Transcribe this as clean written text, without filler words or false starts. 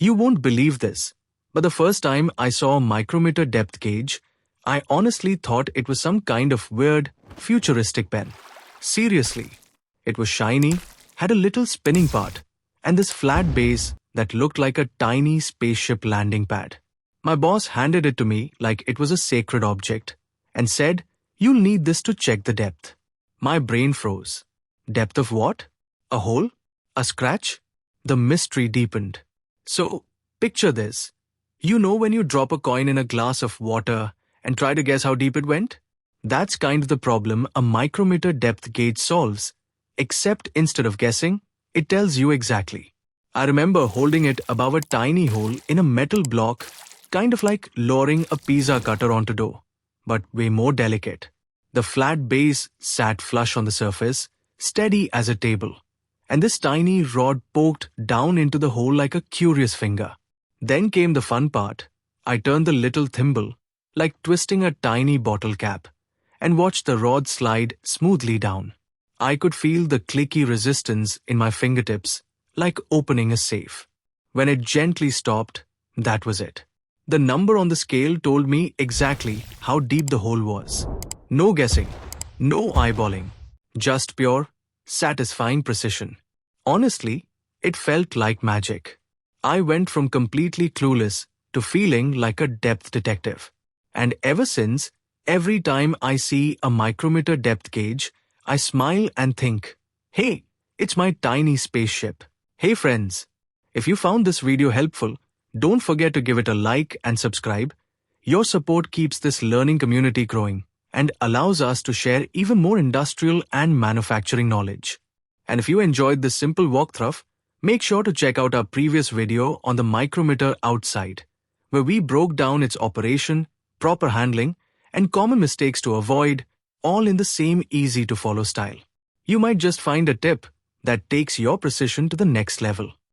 You won't believe this, but the first time I saw a micrometer depth gauge, I honestly thought it was some kind of weird, futuristic pen. Seriously. It was shiny, had a little spinning part, and this flat base that looked like a tiny spaceship landing pad. My boss handed it to me like it was a sacred object and said, "You'll need this to check the depth." My brain froze. Depth of what? A hole? A scratch? The mystery deepened. So, picture this. You know when you drop a coin in a glass of water and try to guess how deep it went? That's kind of the problem a micrometer depth gauge solves. Except instead of guessing, it tells you exactly. I remember holding it above a tiny hole in a metal block, kind of like lowering a pizza cutter onto dough, but way more delicate. The flat base sat flush on the surface, steady as a table, and this tiny rod poked down into the hole like a curious finger. Then came the fun part. I turned the little thimble, like twisting a tiny bottle cap, and watched the rod slide smoothly down. I could feel the clicky resistance in my fingertips, like opening a safe. When it gently stopped, that was it. The number on the scale told me exactly how deep the hole was. No guessing, no eyeballing, just pure, satisfying precision. Honestly, it felt like magic. I went from completely clueless to feeling like a depth detective. And ever since, every time I see a micrometer depth gauge, I smile and think, hey, it's my tiny spaceship. Hey friends, if you found this video helpful, don't forget to give it a like and subscribe. Your support keeps this learning community growing and allows us to share even more industrial and manufacturing knowledge. And if you enjoyed this simple walkthrough, make sure to check out our previous video on the micrometer outside, where we broke down its operation, proper handling, and common mistakes to avoid, all in the same easy-to-follow style. You might just find a tip that takes your precision to the next level.